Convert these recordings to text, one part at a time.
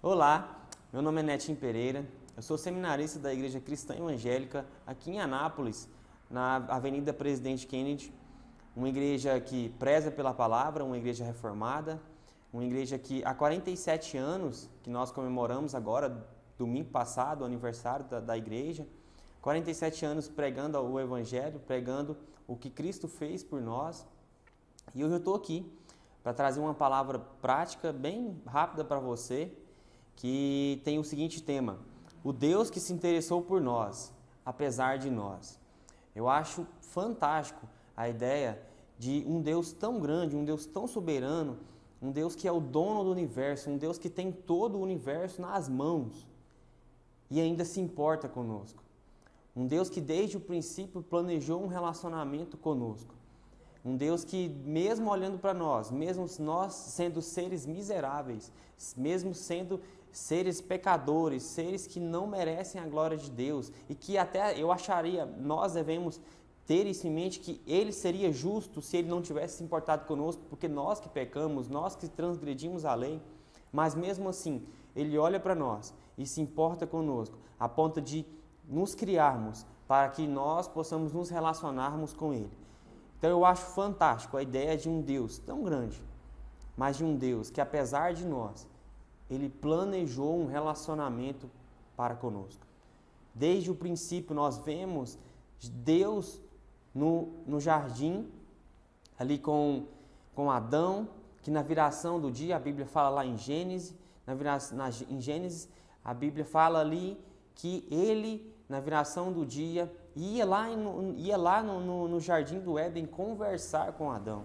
Olá, meu nome é Netinho Pereira, eu sou seminarista da Igreja Cristã Evangélica aqui em Anápolis, na Avenida Presidente Kennedy, uma igreja que preza pela palavra, uma igreja reformada, uma igreja que há 47 anos, que nós comemoramos agora, domingo passado, o aniversário da igreja, 47 anos pregando o Evangelho, pregando o que Cristo fez por nós, e hoje eu estou aqui para trazer uma palavra prática, bem rápida para você, que tem o seguinte tema: o Deus que se interessou por nós, apesar de nós. Eu acho fantástico a ideia de um Deus tão grande, um Deus tão soberano, um Deus que é o dono do universo, um Deus que tem todo o universo nas mãos e ainda se importa conosco. Um Deus que desde o princípio planejou um relacionamento conosco. Um Deus que, mesmo olhando para nós, mesmo nós sendo seres miseráveis, mesmo sendo seres pecadores, seres que não merecem a glória de Deus, e que até eu acharia, nós devemos ter isso em mente, que Ele seria justo se Ele não tivesse se importado conosco, porque nós que pecamos, nós que transgredimos a lei, mas mesmo assim, Ele olha para nós e se importa conosco, a ponto de nos criarmos para que nós possamos nos relacionarmos com Ele. Então eu acho fantástico a ideia de um Deus tão grande, mas de um Deus que, apesar de nós, Ele planejou um relacionamento para conosco. Desde o princípio nós vemos Deus no jardim, ali com Adão, que na viração do dia, a Bíblia fala lá em Gênesis, em Gênesis a Bíblia fala ali que Ele, na viração do dia, ia lá no jardim do Éden conversar com Adão,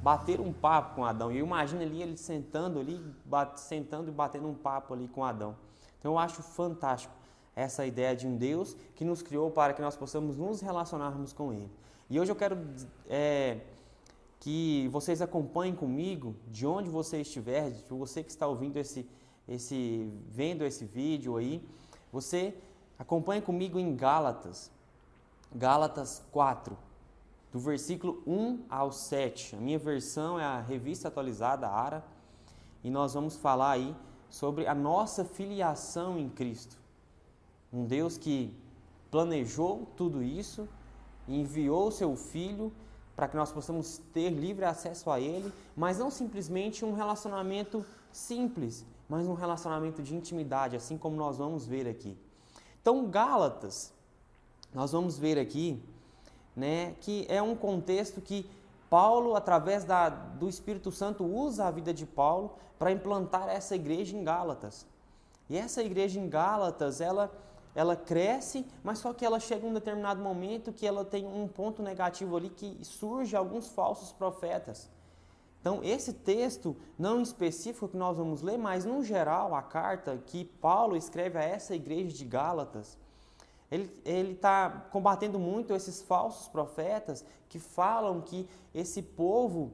bater um papo com Adão. E eu imagino ali ele sentando e batendo um papo ali com Adão. Então eu acho fantástico essa ideia de um Deus que nos criou para que nós possamos nos relacionarmos com Ele. E hoje eu quero que vocês acompanhem comigo, de onde você estiver, de você que está ouvindo vendo esse vídeo aí, você acompanhe comigo em Gálatas 4, do versículo 1 ao 7. A minha versão é a Revista Atualizada, ARA, e nós vamos falar aí sobre a nossa filiação em Cristo. Um Deus que planejou tudo isso, enviou o seu Filho para que nós possamos ter livre acesso a Ele, mas não simplesmente um relacionamento simples, mas um relacionamento de intimidade, assim como nós vamos ver aqui. Então, Gálatas, nós vamos ver aqui, né, que é um contexto que Paulo, através do Espírito Santo, usa a vida de Paulo para implantar essa igreja em Gálatas. E essa igreja em Gálatas, ela cresce, mas só que ela chega em um determinado momento que ela tem um ponto negativo ali, que surge alguns falsos profetas. Então, esse texto, não em específico que nós vamos ler, mas no geral, a carta que Paulo escreve a essa igreja de Gálatas, ele está combatendo muito esses falsos profetas que falam que esse povo,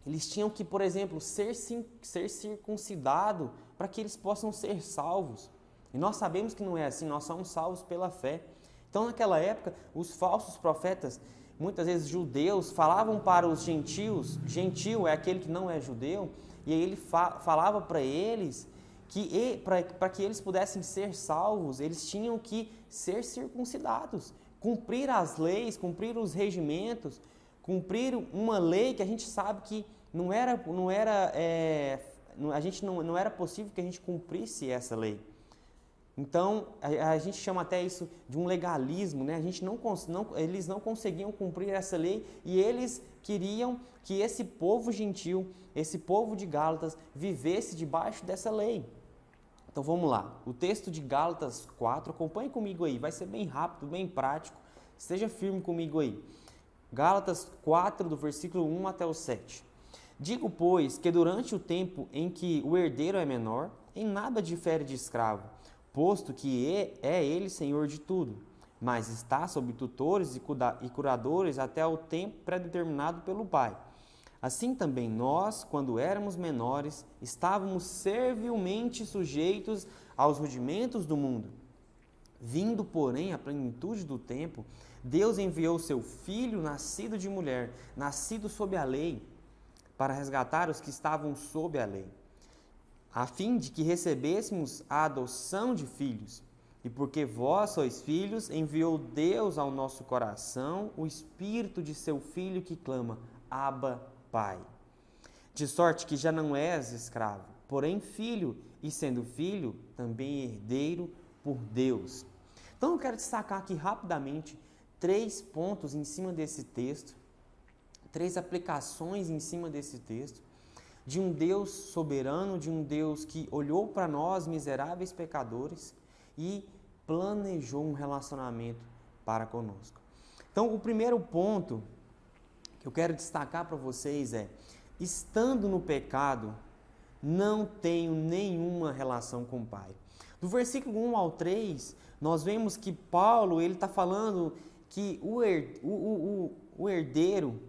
eles tinham que, por exemplo, ser circuncidado para que eles possam ser salvos. E nós sabemos que não é assim, nós somos salvos pela fé. Então, naquela época, os falsos profetas, muitas vezes judeus, falavam para os gentios, gentil é aquele que não é judeu, e aí ele falava para eles que para que eles pudessem ser salvos, eles tinham que ser circuncidados, cumprir as leis, cumprir os regimentos, cumprir uma lei que a gente sabe que não era possível que a gente cumprisse essa lei. Então, a gente chama até isso de um legalismo, né? Eles não conseguiam cumprir essa lei e eles queriam que esse povo gentil, esse povo de Gálatas, vivesse debaixo dessa lei. Então vamos lá, o texto de Gálatas 4, acompanhe comigo aí, vai ser bem rápido, bem prático, esteja firme comigo aí. Gálatas 4, do versículo 1 até o 7. Digo, pois, que durante o tempo em que o herdeiro é menor, em nada difere de escravo, posto que é ele senhor de tudo, mas está sob tutores e curadores até o tempo predeterminado pelo Pai. Assim também nós, quando éramos menores, estávamos servilmente sujeitos aos rudimentos do mundo. Vindo, porém, à plenitude do tempo, Deus enviou seu Filho, nascido de mulher, nascido sob a lei, para resgatar os que estavam sob a lei, a fim de que recebêssemos a adoção de filhos. E porque vós sois filhos, enviou Deus ao nosso coração o Espírito de seu Filho que clama, Abba, Pai. De sorte que já não és escravo, porém filho, e sendo filho, também herdeiro por Deus. Então eu quero destacar aqui rapidamente 3 pontos em cima desse texto, 3 aplicações em cima desse texto, de um Deus soberano, de um Deus que olhou para nós, miseráveis pecadores, e planejou um relacionamento para conosco. Então, o primeiro ponto que eu quero destacar para vocês é: estando no pecado, não tenho nenhuma relação com o Pai. Do versículo 1 ao 3, nós vemos que Paulo está falando que o herdeiro,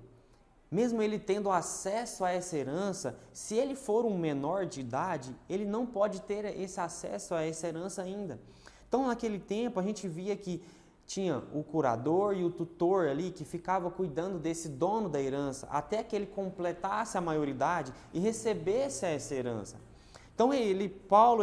mesmo ele tendo acesso a essa herança, se ele for um menor de idade, ele não pode ter esse acesso a essa herança ainda. Então, naquele tempo, a gente via que tinha o curador e o tutor ali que ficava cuidando desse dono da herança até que ele completasse a maioridade e recebesse essa herança. Então, Paulo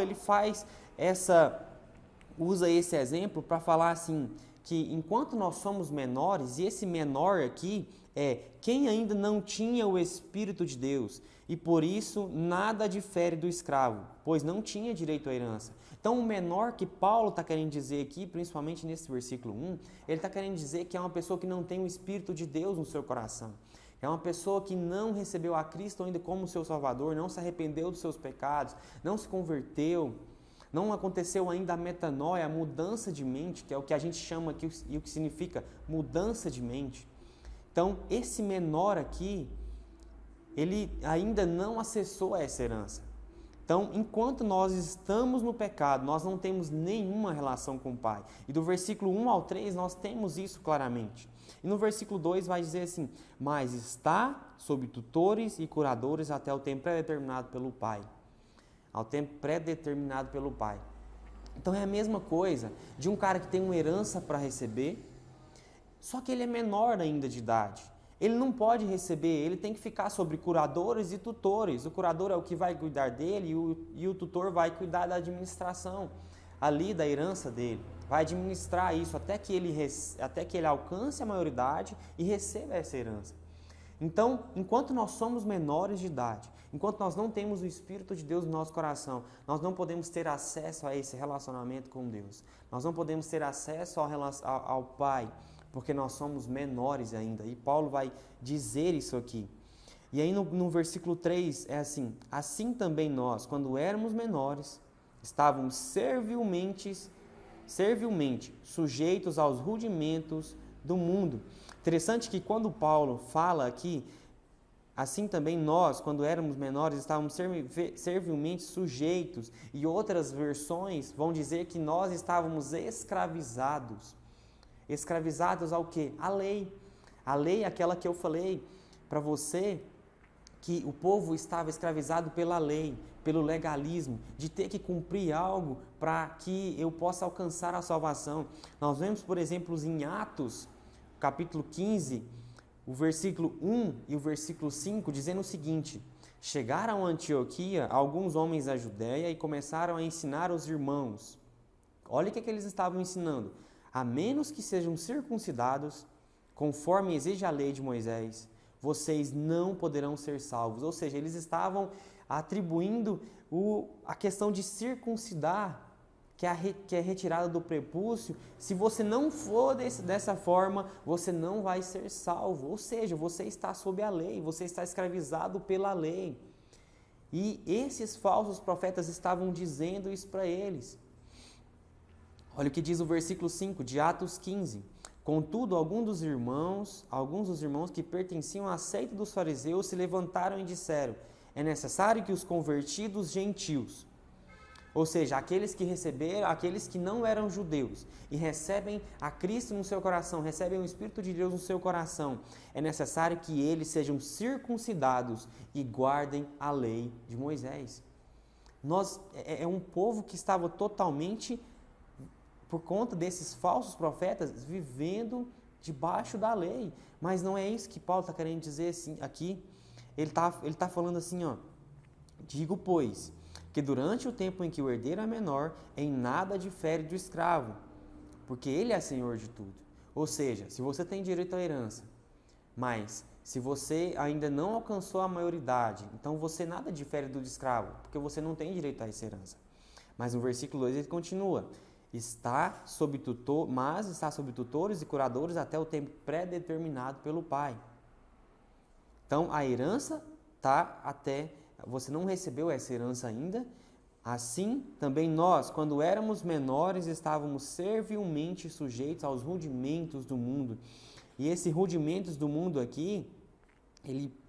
usa esse exemplo para falar assim, que enquanto nós somos menores, e esse menor aqui é quem ainda não tinha o Espírito de Deus, e por isso nada difere do escravo, pois não tinha direito à herança. Então o menor que Paulo está querendo dizer aqui, principalmente nesse versículo 1, ele está querendo dizer que é uma pessoa que não tem o Espírito de Deus no seu coração. É uma pessoa que não recebeu a Cristo ainda como seu Salvador, não se arrependeu dos seus pecados, não se converteu, não aconteceu ainda a metanoia, a mudança de mente, que é o que a gente chama aqui e o que significa mudança de mente. Então, esse menor aqui, ele ainda não acessou essa herança. Então, enquanto nós estamos no pecado, nós não temos nenhuma relação com o Pai. E do versículo 1 ao 3, nós temos isso claramente. E no versículo 2 vai dizer assim, mas está sob tutores e curadores até o tempo pré-determinado pelo Pai. Ao tempo pré-determinado pelo Pai. Então é a mesma coisa de um cara que tem uma herança para receber, só que ele é menor ainda de idade. Ele não pode receber, ele tem que ficar sobre curadores e tutores. O curador é o que vai cuidar dele e o tutor vai cuidar da administração ali da herança dele. Vai administrar isso até que ele alcance a maioridade e receba essa herança. Então, enquanto nós somos menores de idade, enquanto nós não temos o Espírito de Deus no nosso coração, nós não podemos ter acesso a esse relacionamento com Deus. Nós não podemos ter acesso ao Pai, porque nós somos menores ainda. E Paulo vai dizer isso aqui. E aí no versículo 3 é assim, assim também nós, quando éramos menores, estávamos servilmente sujeitos aos rudimentos do mundo. Interessante que quando Paulo fala aqui, assim também nós, quando éramos menores, estávamos servilmente sujeitos, e outras versões vão dizer que nós estávamos escravizados. Escravizados ao quê? À lei. A lei é aquela que eu falei para você, que o povo estava escravizado pela lei, pelo legalismo, de ter que cumprir algo para que eu possa alcançar a salvação. Nós vemos, por exemplo, em Atos, capítulo 15, o versículo 1 e o versículo 5, dizendo o seguinte: chegaram a Antioquia alguns homens da Judéia e começaram a ensinar os irmãos. Olha o que eles estavam ensinando. A menos que sejam circuncidados, conforme exige a lei de Moisés, vocês não poderão ser salvos. Ou seja, eles estavam atribuindo a questão de circuncidar, que é retirada do prepúcio. Se você não for dessa forma, você não vai ser salvo. Ou seja, você está sob a lei, você está escravizado pela lei. E esses falsos profetas estavam dizendo isso para eles. Olha o que diz o versículo 5 de Atos 15. Contudo, alguns dos irmãos que pertenciam à seita dos fariseus se levantaram e disseram: é necessário que os convertidos gentios, ou seja, aqueles que não eram judeus e recebem a Cristo no seu coração, recebem o Espírito de Deus no seu coração, é necessário que eles sejam circuncidados e guardem a lei de Moisés. É um povo que estava totalmente, por conta desses falsos profetas, vivendo debaixo da lei. Mas não é isso que Paulo está querendo dizer assim, aqui. Ele está falando assim, ó: digo, pois, que durante o tempo em que o herdeiro é menor, em nada difere do escravo, porque ele é senhor de tudo. Ou seja, se você tem direito à herança, mas se você ainda não alcançou a maioridade, então você nada difere do escravo, porque você não tem direito a essa herança. Mas no versículo 2 ele continua, está sob tutores e curadores até o tempo pré-determinado pelo pai. Então a herança está até, você não recebeu essa herança ainda, assim também nós, quando éramos menores, estávamos servilmente sujeitos aos rudimentos do mundo. E esses rudimentos do mundo aqui,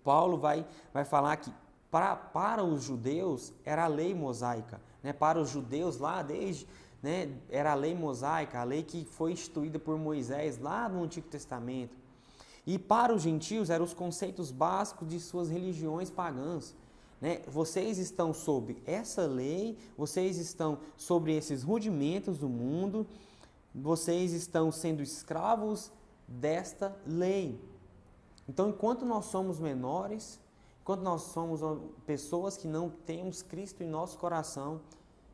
Paulo vai falar que para os judeus era a lei mosaica, né? Para os judeus lá desde, né, era a lei mosaica, a lei que foi instituída por Moisés lá no Antigo Testamento. E para os gentios eram os conceitos básicos de suas religiões pagãs, né? Vocês estão sob essa lei, vocês estão sobre esses rudimentos do mundo, vocês estão sendo escravos desta lei. Então, enquanto nós somos menores, enquanto nós somos pessoas que não temos Cristo em nosso coração,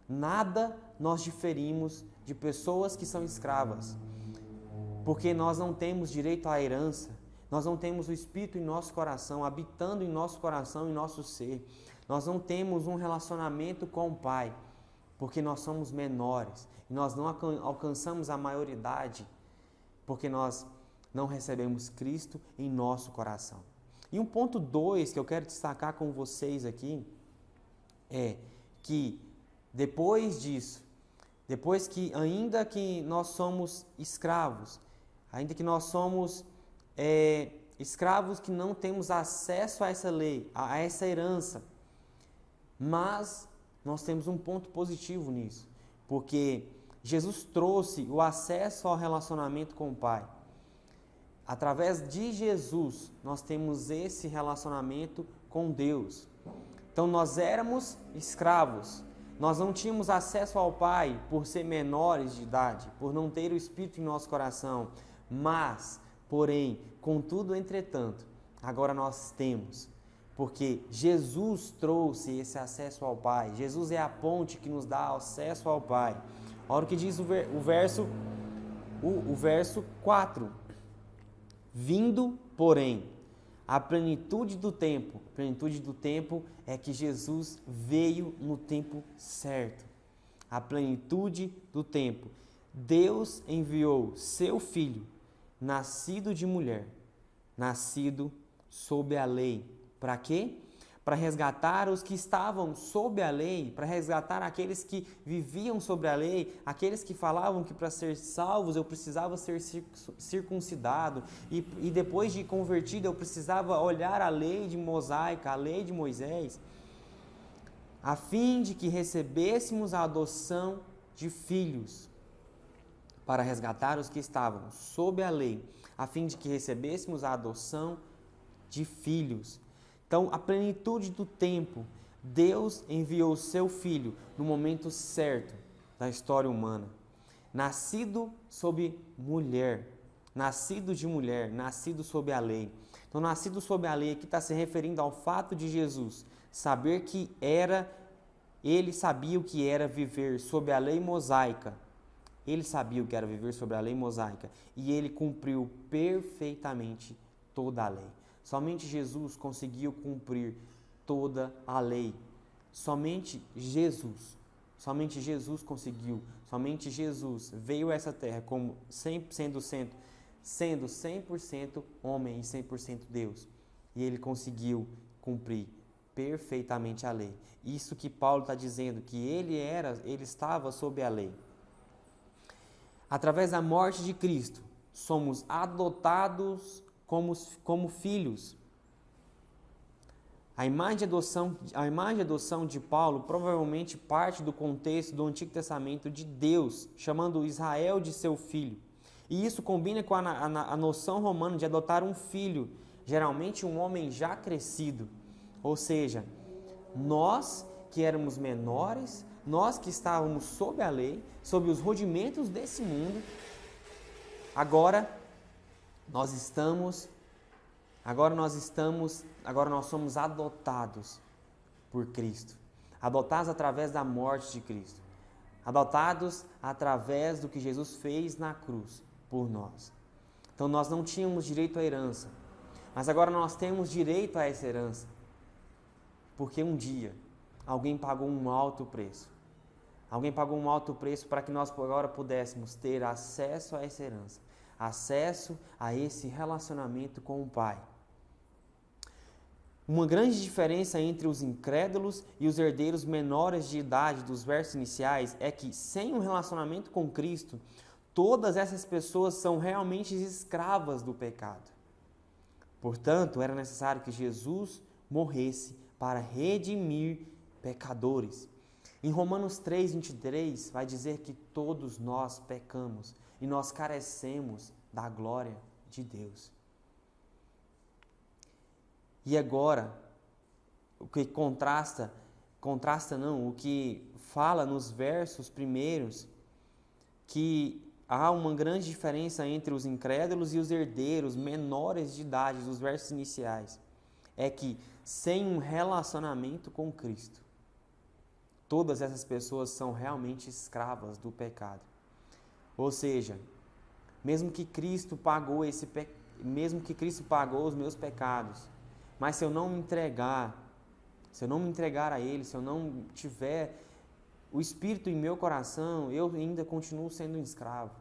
nada nós diferimos de pessoas que são escravas, porque nós não temos direito à herança, nós não temos o Espírito em nosso coração, habitando em nosso coração, em nosso ser. Nós não temos um relacionamento com o Pai, porque nós somos menores e nós não alcançamos a maioridade, porque nós não recebemos Cristo em nosso coração. E um ponto 2 que eu quero destacar com vocês aqui é que depois disso, depois que ainda que nós somos escravos, ainda que nós somos escravos que não temos acesso a essa lei, a essa herança, mas nós temos um ponto positivo nisso, porque Jesus trouxe o acesso ao relacionamento com o Pai. Através de Jesus, nós temos esse relacionamento com Deus. Então, nós éramos escravos. Nós não tínhamos acesso ao Pai por ser menores de idade, por não ter o Espírito em nosso coração. Mas, porém, contudo, entretanto, agora nós temos. Porque Jesus trouxe esse acesso ao Pai. Jesus é a ponte que nos dá acesso ao Pai. Olha o que diz o verso 4. Vindo, porém, a plenitude do tempo. A plenitude do tempo é que Jesus veio no tempo certo. A plenitude do tempo. Deus enviou seu Filho, nascido de mulher, nascido sob a lei. Para quê? Para resgatar os que estavam sob a lei, para resgatar aqueles que viviam sobre a lei, aqueles que falavam que para ser salvos eu precisava ser circuncidado e depois de convertido eu precisava olhar a lei de mosaica, a lei de Moisés, a fim de que recebêssemos a adoção de filhos, para resgatar os que estavam sob a lei, a fim de que recebêssemos a adoção de filhos. Então, a plenitude do tempo, Deus enviou o seu Filho no momento certo da história humana. Nascido sob mulher, nascido de mulher, nascido sob a lei. Então, nascido sob a lei aqui está se referindo ao fato de Jesus saber que ele sabia o que era viver sob a lei mosaica. Ele sabia o que era viver sob a lei mosaica e ele cumpriu perfeitamente toda a lei. Somente Jesus conseguiu cumprir toda a lei. Somente Jesus conseguiu. Somente Jesus veio a essa terra como sendo 100% homem e 100% Deus. E ele conseguiu cumprir perfeitamente a lei. Isso que Paulo está dizendo, que ele estava sob a lei. Através da morte de Cristo, somos adotados como filhos. A imagem de adoção de Paulo provavelmente parte do contexto do Antigo Testamento de Deus, chamando Israel de seu filho. E isso combina com a noção romana de adotar um filho, geralmente um homem já crescido. Ou seja, nós que éramos menores, nós que estávamos sob a lei, sob os rudimentos desse mundo, agora nós somos adotados por Cristo. adotados através da morte de Cristo, adotados através do que Jesus fez na cruz por nós. Então nós não tínhamos direito à herança, mas agora nós temos direito a essa herança, porque um dia alguém pagou um alto preço. Alguém pagou um alto preço para que nós agora pudéssemos ter acesso a essa herança, acesso a esse relacionamento com o Pai. Uma grande diferença entre os incrédulos e os herdeiros menores de idade dos versos iniciais é que, sem um relacionamento com Cristo, todas essas pessoas são realmente escravas do pecado. Portanto, era necessário que Jesus morresse para redimir pecadores. Em Romanos 3:23 vai dizer que todos nós pecamos e nós carecemos da glória de Deus. E agora, o que o que fala nos versos primeiros, que há uma grande diferença entre os incrédulos e os herdeiros menores de idade dos versos iniciais, é que sem um relacionamento com Cristo, todas essas pessoas são realmente escravas do pecado. Ou seja, mesmo que Cristo pagou os meus pecados, mas se eu não me entregar a Ele, se eu não tiver o Espírito em meu coração, eu ainda continuo sendo um escravo.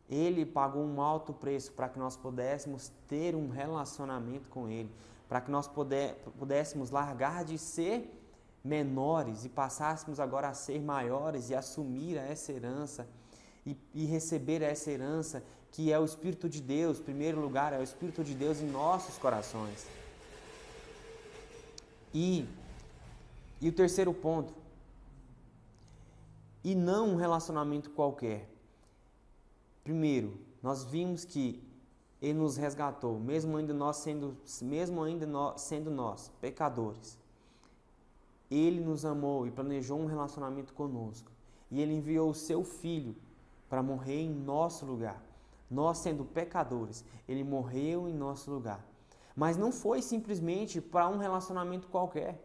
Ele pagou um alto preço para que nós pudéssemos ter um relacionamento com Ele, para que nós pudéssemos largar de ser menores e passássemos agora a ser maiores e assumir essa herança e receber essa herança que é o Espírito de Deus. Em primeiro lugar, é o Espírito de Deus em nossos corações. E o terceiro ponto, e não um relacionamento qualquer. Primeiro, nós vimos que Ele nos resgatou, mesmo ainda sendo nós pecadores. Ele nos amou e planejou um relacionamento conosco. E Ele enviou o Seu Filho para morrer em nosso lugar. Nós, sendo pecadores, Ele morreu em nosso lugar. Mas não foi simplesmente para um relacionamento qualquer.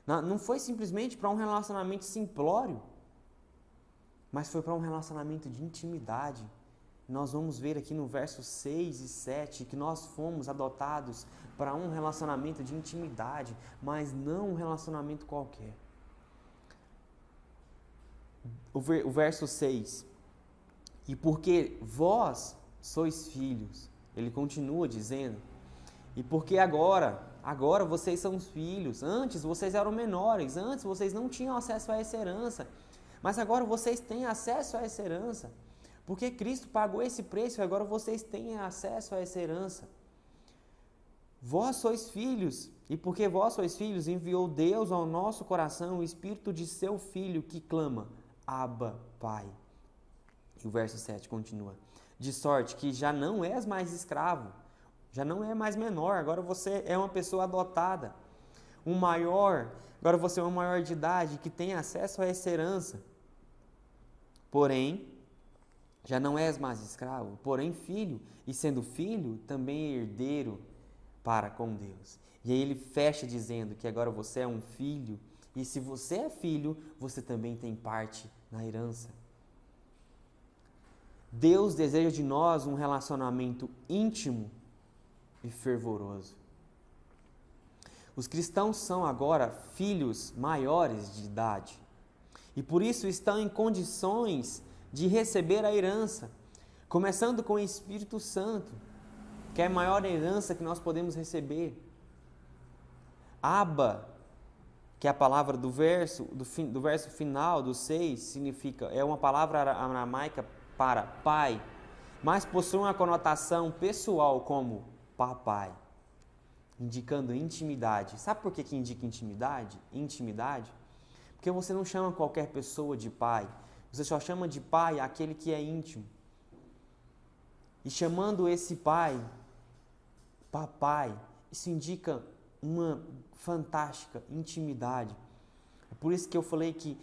Não foi simplesmente para um relacionamento simplório. Mas foi para um relacionamento de intimidade. Nós vamos ver aqui no versos 6 e 7 que nós fomos adotados para um relacionamento de intimidade, mas não um relacionamento qualquer. O verso 6. E porque vós sois filhos, ele continua dizendo, e porque agora vocês são os filhos, antes vocês eram menores, antes vocês não tinham acesso a essa herança, mas agora vocês têm acesso a essa herança. Porque Cristo pagou esse preço e agora vocês têm acesso a essa herança. Vós sois filhos, e porque vós sois filhos, enviou Deus ao nosso coração o Espírito de seu Filho que clama, Abba, Pai. E o verso 7 continua. De sorte que já não és mais escravo, já não é mais menor, agora você é uma pessoa adotada. Agora você é um maior de idade que tem acesso a essa herança. Porém, já não és mais escravo, porém filho, e sendo filho, também herdeiro para com Deus. E aí ele fecha dizendo que agora você é um filho, e se você é filho, você também tem parte na herança. Deus deseja de nós um relacionamento íntimo e fervoroso. Os cristãos são agora filhos maiores de idade, e por isso estão em condições de receber a herança, começando com o Espírito Santo, que é a maior herança que nós podemos receber. Abba, que é a palavra do verso final, do 6, é uma palavra aramaica para pai, mas possui uma conotação pessoal como papai, indicando intimidade. Sabe por que indica intimidade? Porque você não chama qualquer pessoa de pai. Você só chama de pai aquele que é íntimo. E chamando esse pai, papai, isso indica uma fantástica intimidade. É por isso que eu falei que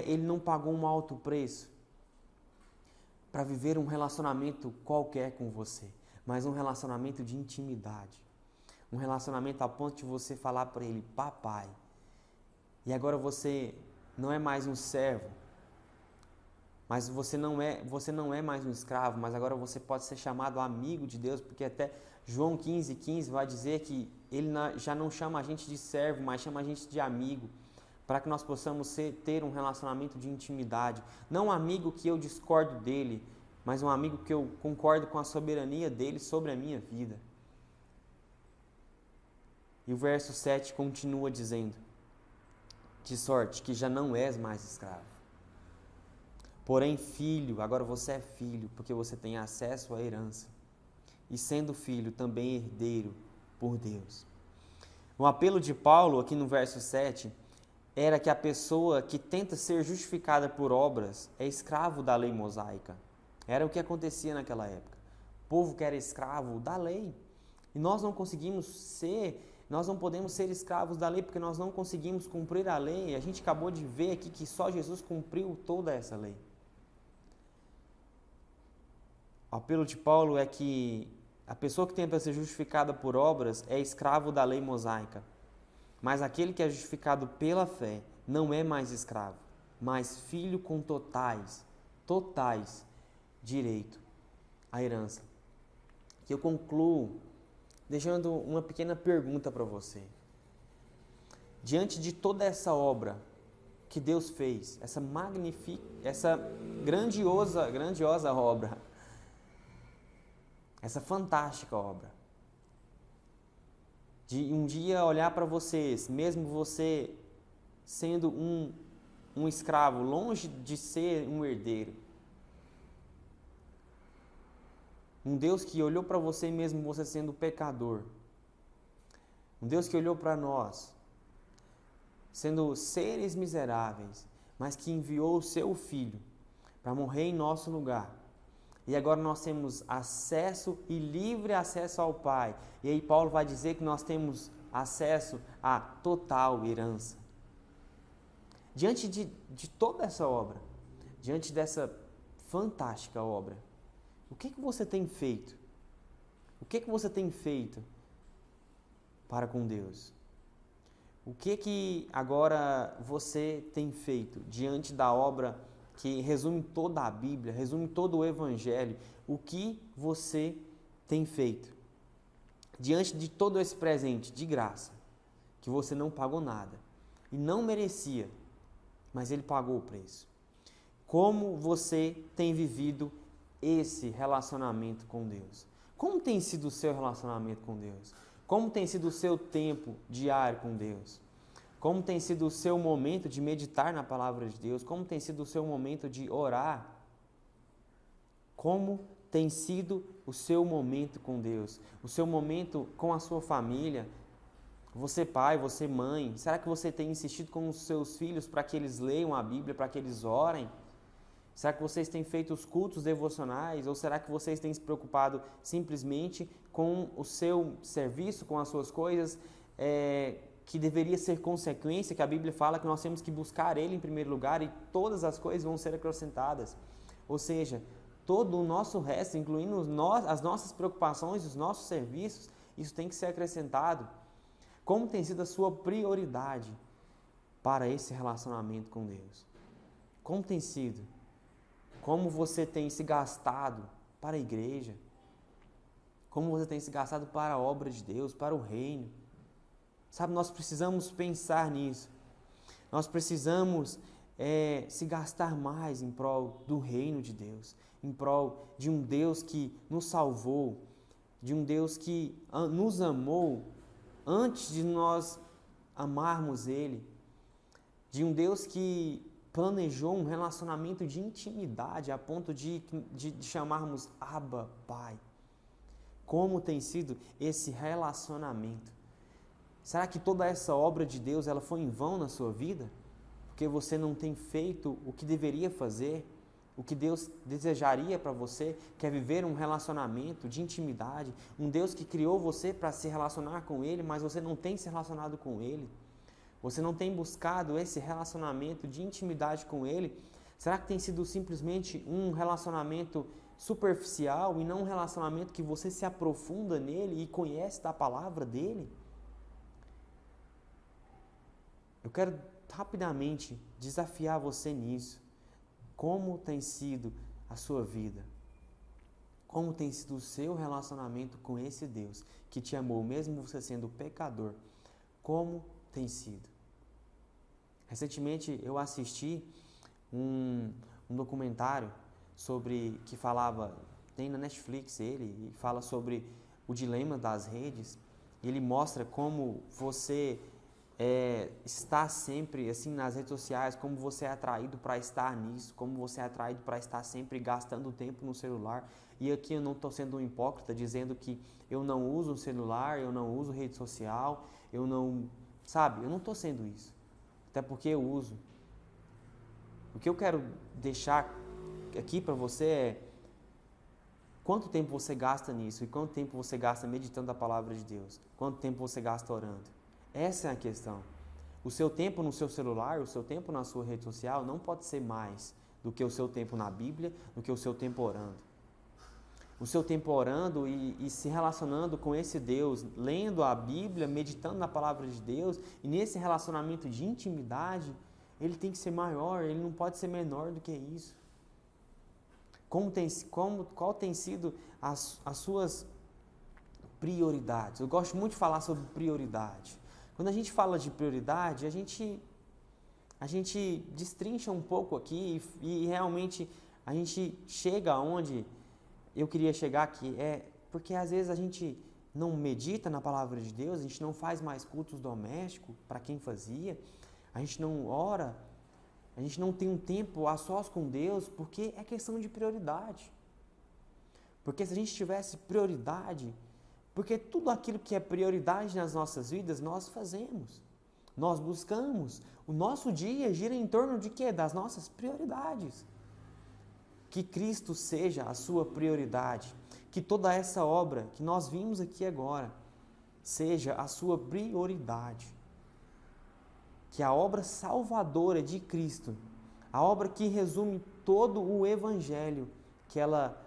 ele não pagou um alto preço para viver um relacionamento qualquer com você, mas um relacionamento de intimidade. Um relacionamento a ponto de você falar para ele, papai. E agora você não é mais um servo, mas você não é mais um escravo, mas agora você pode ser chamado amigo de Deus, porque até João 15:15 vai dizer que ele já não chama a gente de servo, mas chama a gente de amigo, para que nós possamos ter um relacionamento de intimidade. Não um amigo que eu discordo dele, mas um amigo que eu concordo com a soberania dele sobre a minha vida. E o verso 7 continua dizendo: de sorte que já não és mais escravo, porém filho. Agora você é filho, porque você tem acesso à herança, e sendo filho, também herdeiro por Deus. O apelo de Paulo aqui no verso 7 era que a pessoa que tenta ser justificada por obras é escravo da lei mosaica. Era o que acontecia naquela época. O povo que era escravo da lei. E nós não podemos ser escravos da lei porque nós não conseguimos cumprir a lei. A gente acabou de ver aqui que só Jesus cumpriu toda essa lei. O apelo de Paulo é que a pessoa que tenta ser justificada por obras é escravo da lei mosaica. Mas aquele que é justificado pela fé não é mais escravo, mas filho com totais direito à herança. Que eu concluo deixando uma pequena pergunta para você. Diante de toda essa obra que Deus fez, essa grandiosa obra, essa fantástica obra, de um dia olhar para vocês, mesmo você sendo um escravo, longe de ser um herdeiro. Um Deus que olhou para você mesmo você sendo pecador. Um Deus que olhou para nós, sendo seres miseráveis, mas que enviou o seu Filho para morrer em nosso lugar. E agora nós temos acesso e livre acesso ao Pai. E aí Paulo vai dizer que nós temos acesso à total herança. Diante de toda essa obra, diante dessa fantástica obra, o que você tem feito? O que você tem feito para com Deus? O que agora você tem feito diante da obra que resume toda a Bíblia, resume todo o Evangelho? O que você tem feito? Diante de todo esse presente de graça, que você não pagou nada e não merecia, mas Ele pagou o preço. Como você tem vivido esse relacionamento com Deus? Como tem sido o seu relacionamento com Deus? Como tem sido o seu tempo diário com Deus? Como tem sido o seu momento de meditar na palavra de Deus? Como tem sido o seu momento de orar? Como tem sido o seu momento com Deus? O seu momento com a sua família? Você pai, você mãe, será que você tem insistido com os seus filhos para que eles leiam a Bíblia, para que eles orem? Será que vocês têm feito os cultos devocionais? Ou será que vocês têm se preocupado simplesmente com o seu serviço, com as suas coisas, que deveria ser consequência, que a Bíblia fala que nós temos que buscar Ele em primeiro lugar e todas as coisas vão ser acrescentadas? Ou seja, todo o nosso resto, incluindo as nossas preocupações, os nossos serviços, isso tem que ser acrescentado. Como tem sido a sua prioridade para esse relacionamento com Deus? Como tem sido? Como você tem se gastado para a igreja? Como você tem se gastado para a obra de Deus, para o reino? Sabe, nós precisamos pensar nisso. Nós precisamos se gastar mais em prol do reino de Deus, em prol de um Deus que nos salvou, de um Deus que nos amou antes de nós amarmos Ele, de um Deus que planejou um relacionamento de intimidade a ponto de chamarmos Abba, Pai. Como tem sido esse relacionamento? Será que toda essa obra de Deus ela foi em vão na sua vida? Porque você não tem feito o que deveria fazer, o que Deus desejaria para você, que é viver um relacionamento de intimidade, um Deus que criou você para se relacionar com Ele, mas você não tem se relacionado com Ele. Você não tem buscado esse relacionamento de intimidade com Ele? Será que tem sido simplesmente um relacionamento superficial e não um relacionamento que você se aprofunda nele e conhece da palavra dele? Eu quero rapidamente desafiar você nisso. Como tem sido a sua vida? Como tem sido o seu relacionamento com esse Deus que te amou, mesmo você sendo pecador? Como tem sido? Recentemente eu assisti um documentário que falava, tem na Netflix ele, e fala sobre o dilema das redes. E ele mostra como você está sempre assim nas redes sociais, como você é atraído para estar nisso, como você é atraído para estar sempre gastando tempo no celular. E aqui eu não estou sendo um hipócrita dizendo que eu não uso o celular, eu não uso rede social, eu não estou sendo isso. Até porque eu uso. O que eu quero deixar aqui para você é quanto tempo você gasta nisso e quanto tempo você gasta meditando a palavra de Deus, quanto tempo você gasta orando. Essa é a questão. O seu tempo no seu celular, o seu tempo na sua rede social não pode ser mais do que o seu tempo na Bíblia, do que o seu tempo orando. O seu tempo orando e se relacionando com esse Deus, lendo a Bíblia, meditando na palavra de Deus, e nesse relacionamento de intimidade, ele tem que ser maior, ele não pode ser menor do que isso. Qual tem sido as suas prioridades? Eu gosto muito de falar sobre prioridade. Quando a gente fala de prioridade, a gente destrincha um pouco aqui e realmente a gente chega aonde eu queria chegar aqui. Porque às vezes a gente não medita na palavra de Deus, a gente não faz mais cultos domésticos para quem fazia, a gente não ora, a gente não tem um tempo a sós com Deus, porque é questão de prioridade. Porque se a gente tivesse prioridade, porque tudo aquilo que é prioridade nas nossas vidas, nós fazemos. Nós buscamos. O nosso dia gira em torno de quê? Das nossas prioridades. Que Cristo seja a sua prioridade. Que toda essa obra que nós vimos aqui agora seja a sua prioridade. Que a obra salvadora de Cristo, a obra que resume todo o Evangelho, que ela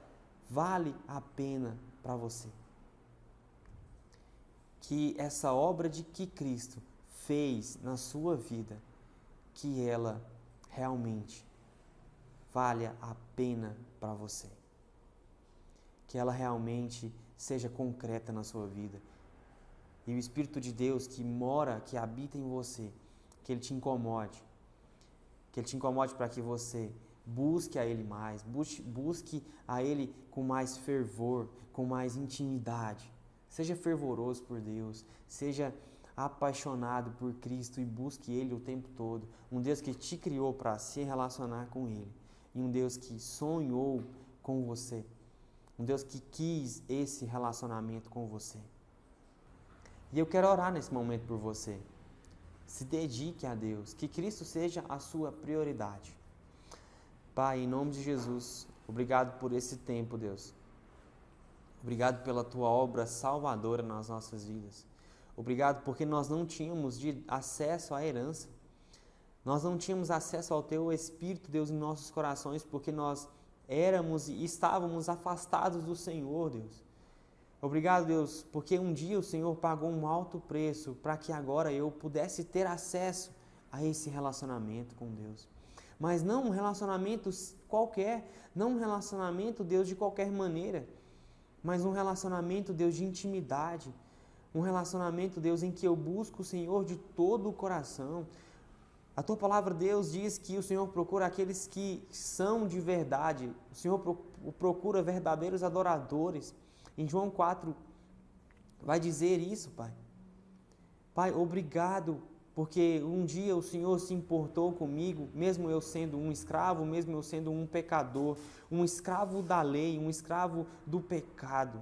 vale a pena para você. Que essa obra de que Cristo fez na sua vida, que ela realmente valha a pena para você. Que ela realmente seja concreta na sua vida. E o Espírito de Deus que mora, que habita em você, que Ele te incomode. Que Ele te incomode para que você busque a Ele mais, busque a Ele com mais fervor, com mais intimidade. Seja fervoroso por Deus, seja apaixonado por Cristo e busque Ele o tempo todo. Um Deus que te criou para se relacionar com Ele. E um Deus que sonhou com você. Um Deus que quis esse relacionamento com você. E eu quero orar nesse momento por você. Se dedique a Deus, que Cristo seja a sua prioridade. Pai, em nome de Jesus, obrigado por esse tempo, Deus. Obrigado pela Tua obra salvadora nas nossas vidas. Obrigado porque nós não tínhamos acesso à herança. Nós não tínhamos acesso ao Teu Espírito, Deus, em nossos corações, porque nós éramos e estávamos afastados do Senhor, Deus. Obrigado, Deus, porque um dia o Senhor pagou um alto preço para que agora eu pudesse ter acesso a esse relacionamento com Deus. Mas não um relacionamento qualquer, não um relacionamento, Deus, de qualquer maneira, mas um relacionamento, Deus, de intimidade, um relacionamento, Deus, em que eu busco o Senhor de todo o coração. A Tua palavra, Deus, diz que o Senhor procura aqueles que são de verdade, o Senhor procura verdadeiros adoradores. Em João 4 vai dizer isso, Pai. Pai, obrigado, porque um dia o Senhor se importou comigo, mesmo eu sendo um escravo, mesmo eu sendo um pecador, um escravo da lei, um escravo do pecado.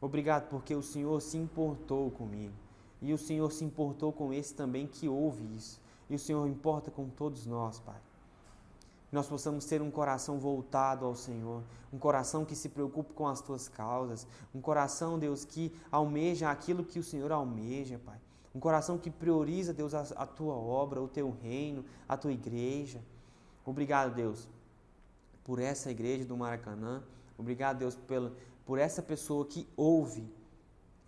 Obrigado, porque o Senhor se importou comigo. E o Senhor se importou com esse também que ouve isso. E o Senhor importa com todos nós, Pai. Nós possamos ter um coração voltado ao Senhor, um coração que se preocupe com as Tuas causas, um coração, Deus, que almeja aquilo que o Senhor almeja, Pai. Um coração que prioriza, Deus, a Tua obra, o Teu reino, a Tua igreja. Obrigado, Deus, por essa igreja do Maracanã. Obrigado, Deus, por essa pessoa que ouve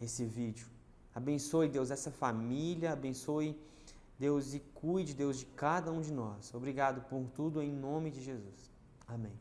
esse vídeo. Abençoe, Deus, essa família, abençoe, Deus, e cuide, Deus, de cada um de nós. Obrigado por tudo, em nome de Jesus. Amém.